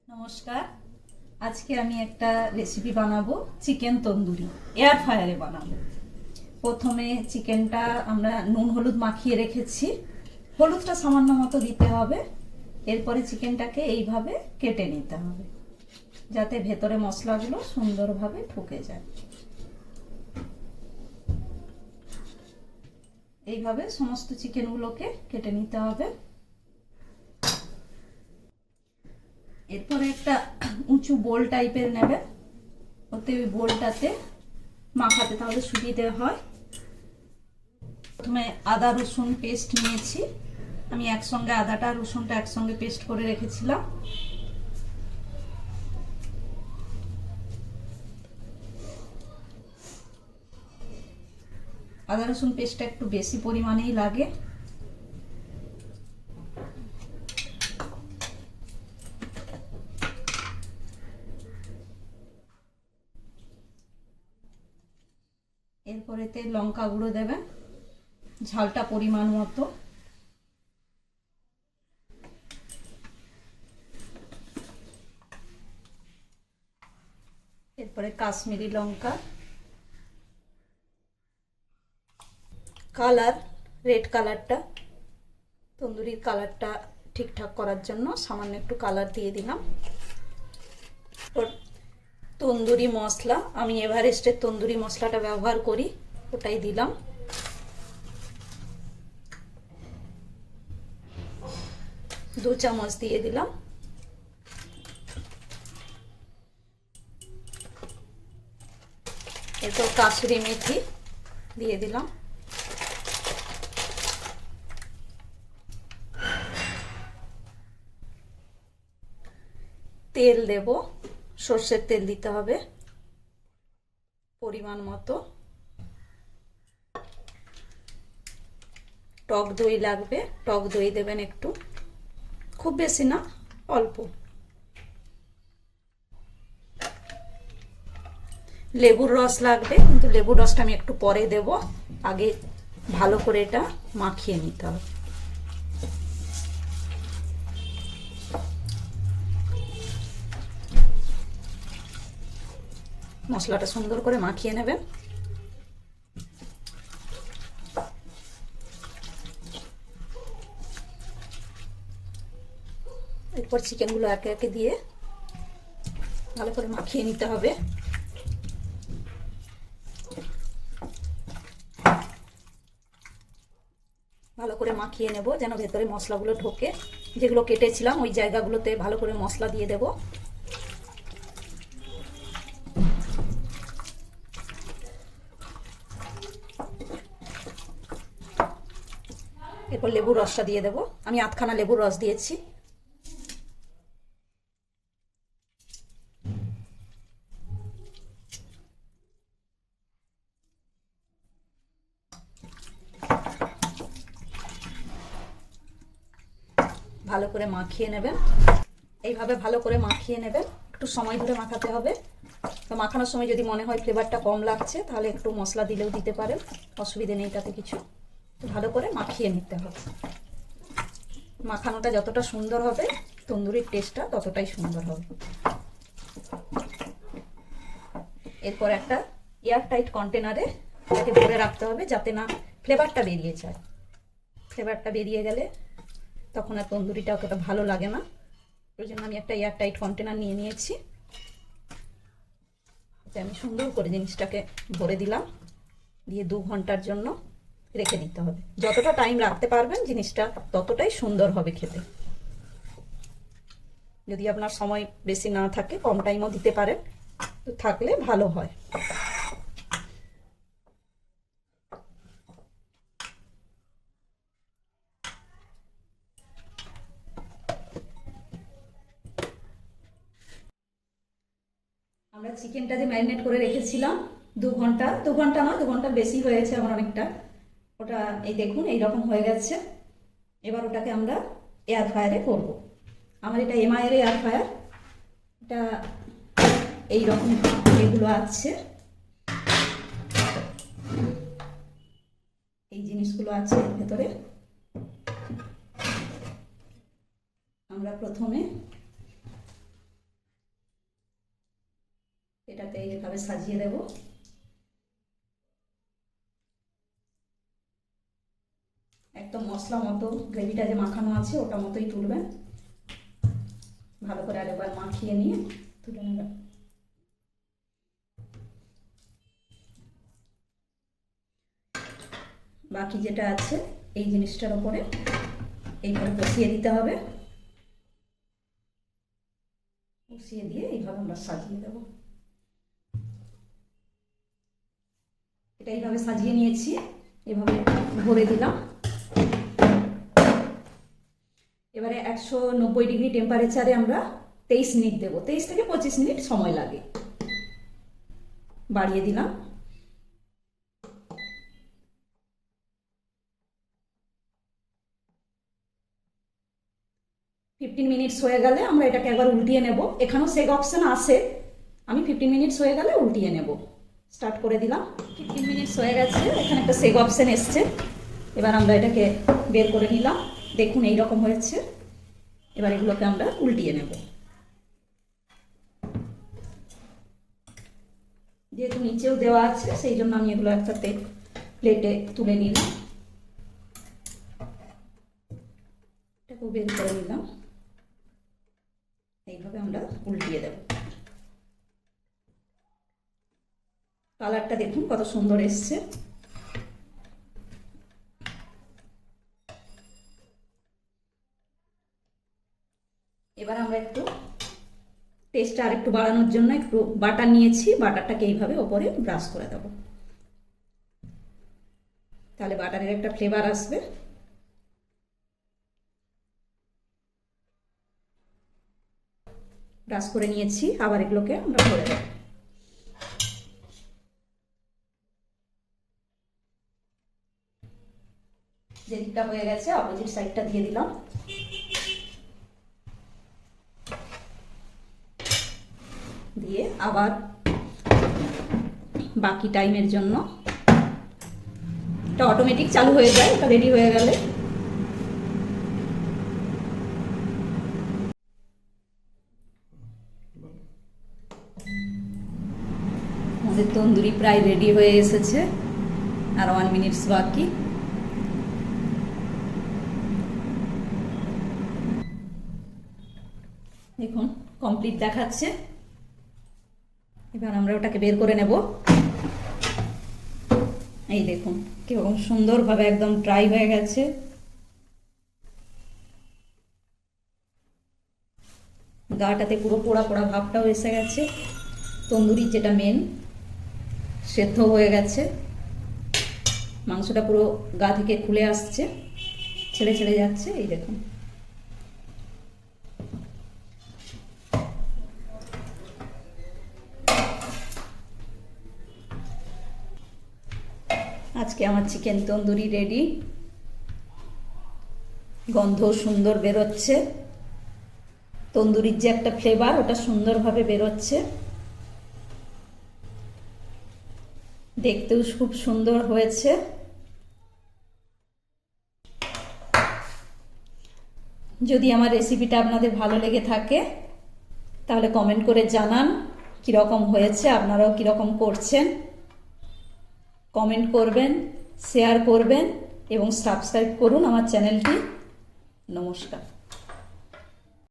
নমস্কার। আজকে আমি একটা রেসিপি বানাবো, চিকেন তন্দুরি। এয়ার ফ্রায়ারে বানাবো। প্রথমে চিকেনটা আমরা নুন হলুদ মাখিয়ে রেখেছি। হলুদটা সামান্য মতো দিতে হবে। এরপরে চিকেনটাকে এইভাবে কেটে নিতে হবে, যাতে ভেতরে মশলাগুলো সুন্দরভাবে ঢুকে যায়। এইভাবে সমস্ত চিকেনগুলোকে কেটে নিতে হবে। এরপরে একটা উঁচু বোল টাইপের নেবে, ওতে ওই বোলটাতে মাখাতে তাহলে সুবিধে হয়। প্রথমে আদা রসুন পেস্ট নিয়েছি। আমি একসঙ্গে আদাটা রসুনটা একসঙ্গে পেস্ট করে রেখেছিলাম। আদা রসুন পেস্টটা একটু বেশি পরিমাণেই লাগে। এরপরেতে লঙ্কা গুঁড়ো দেবেন, ঝালটা পরিমাণ মতো। এরপরে কাশ্মীরি লঙ্কা, কালার রেড কালারটা, তন্দুরির কালারটা ঠিকঠাক করার জন্য সামান্য একটু কালার দিয়ে দিলাম। তন্দুরি মশলা, আমি এভারেস্টের তন্দুরি মশলাটা ব্যবহার করি, ওটাই দিলাম। দু চামচ দিয়ে দিলাম। এরপর কাসুরি মেথি দিয়ে দিলাম। তেল দেব, সর্ষের তেল দিতে হবে পরিমাণ মতো। টক দই লাগবে, টক দই দেবেন একটু, খুব বেশি না, অল্প। লেবুর রস লাগবে, কিন্তু লেবুর রসটা আমি একটু পরে দেব। আগে ভালো করে এটা মাখিয়ে নিতে হবে। মশলাটা সুন্দর করে মাখিয়ে নেবেন। এরপর চিকেনগুলো একে একে দিয়ে ভালো করে মাখিয়ে নিতে হবে। ভালো করে মাখিয়ে নেব, যেন ভেতরে মশলাগুলো ঢোকে। যেগুলো কেটেছিলাম ওই জায়গাগুলোতে ভালো করে মশলা দিয়ে দেব। এরপর লেবুর রসটা দিয়ে দেব। আমি আধখানা লেবুর রস দিয়েছি। ভালো করে মাখিয়ে নেবেন। এইভাবে ভালো করে মাখিয়ে নেবেন, একটু সময় ধরে মাখাতে হবে। তো মাখানোর সময় যদি মনে হয় ফ্লেভারটা কম লাগছে, তাহলে একটু মশলা দিলেও দিতে পারেন, অসুবিধে নেই তাতে কিছু। তো ভালো করে মাখিয়ে নিতে হবে। মাখানোটা যতটা সুন্দর হবে, তন্দুরির টেস্টটা ততটাই সুন্দর হবে। এরপর একটা এয়ার টাইট কন্টেনারে এটাকে ভরে রাখতে হবে, যাতে না ফ্লেভারটা বেরিয়ে যায়। ফ্লেভারটা বেরিয়ে গেলে তখন আর তন্দুরিটা অতটা ভালো লাগে না। ওই জন্য আমি একটা এয়ার টাইট কন্টেনার নিয়ে নিয়েছি। আমি সুন্দর করে জিনিসটাকে ভরে দিলাম, দিয়ে 2 ঘন্টার জন্য রেখে দিতে হবে। যতটা টাইম রাখতে পারবেন জিনিসটা ততটাই সুন্দর হবে খেতে। যদি আপনার সময় বেশি না থাকে, কম টাইমও দিতে পারেন, তো থাকলে ভালো হয়। আমরা চিকেনটা যে ম্যারিনেট করে রেখেছিলাম 2 ঘন্টা, 2 ঘন্টা না, 2 ঘন্টার বেশি হয়েছে আমার অনেকটা। ওটা এই দেখুন এইরকম হয়ে গেছে। এবার ওটাকে আমরা এয়ার ফ্রায়ারে করব। আমার এটা এমআইয়ের এয়ার ফ্রায়ার। এটা এইরকম এগুলো আছে, এই জিনিসগুলো আছে ভেতরে। আমরা প্রথমে এইভাবে সাজিয়ে দেব। একদম মশলা মতো গ্রেভিটা যে মাখানো আছে ওটা মতোই তুলবেন, ভালো করে আরেকবার মাখিয়ে নিয়ে তুলে নেবেন। বাকি যেটা আছে এই জিনিসটার উপরে এইভাবে বসিয়ে দিতে হবে, বসিয়ে দিয়ে এইভাবে আমরা সাজিয়ে দেব। এটা এইভাবে সাজিয়ে নিয়েছি, এভাবে ভরে দিলাম। এবারে 190 ডিগ্রি টেম্পারেচারে আমরা 23 মিনিট দেবো, 23 থেকে 25 মিনিট সময় লাগে। বাড়িয়ে দিলাম। ফিফটিন মিনিটস হয়ে গেলে আমরা এটাকে একবার উল্টিয়ে নেব। এখানেও সেক অপশন আসে, আমি 15 মিনিটস হয়ে গেলে উল্টিয়ে নেব। স্টার্ট করে দিলাম। 15 মিনিটস হয়ে গেছে, এখানে একটা সেক অপশন এসছে। এবার আমরা এটাকে বের করে নিলাম, দেখুন এই রকম হয়েছে। এবার এগুলোকে আমরা উল্টিয়ে নেব। যেহেতু নিচেও দেওয়া আছে সেই জন্য আমি এগুলো একসাথে প্লেটে তুলে নিলাম, এটাকেও বের করে নিলাম। এইভাবে আমরা উল্টিয়ে দেব। কালারটা দেখুন কত সুন্দর এসছে। এবার আমরা একটু টেস্টটা আর একটু বাড়ানোর জন্য একটু বাটার নিয়েছি, বাটারটাকে এইভাবে ওপরে ব্রাশ করে দেব, তাহলে বাটারের একটা ফ্লেভার আসবে। ব্রাশ করে নিয়েছি, আবার এগুলোকে আমরা ভরে দেব। যে দিকটা হয়ে গেছে অপোজিট সাইডটা দিয়ে দিলাম। দিয়ে আবার বাকি টাইমের জন্য এটা অটোমেটিক চালু হয়ে যায়, এটা রেডি হয়ে গেলে। আমাদের তন্দুরি প্রায় রেডি হয়ে এসেছে, আর 1 মিনিটস বাকি। দেখুন কমপ্লিট দেখাচ্ছে। এবার আমরা ওটাকে বের করে নেব। এই দেখুন কিরকম সুন্দরভাবে একদম ড্রাই হয়ে গেছে। গাটাতে পুরো পোড়া পোড়া ভাবটাও এসে গেছে। তন্দুরির যেটা মেন সেদ্ধ হয়ে গেছে, মাংসটা পুরো গা থেকে খুলে আসছে, ছেড়ে ছেড়ে যাচ্ছে। এই দেখুন আজকে আমার চিকেন তন্দুরি রেডি। গন্ধ সুন্দর বেরোচ্ছে, তন্দুরির যে একটা ফ্লেভার ওটা সুন্দরভাবে বেরোচ্ছে, দেখতেও খুব সুন্দর হয়েছে। যদি আমার রেসিপিটা আপনাদের ভালো লেগে থাকে তাহলে কমেন্ট করে জানান কীরকম হয়েছে, আপনারাও কীরকম করছেন। কমেন্ট করবেন, শেয়ার করবেন এবং সাবস্ক্রাইব করুন আমার চ্যানেলটি। নমস্কার।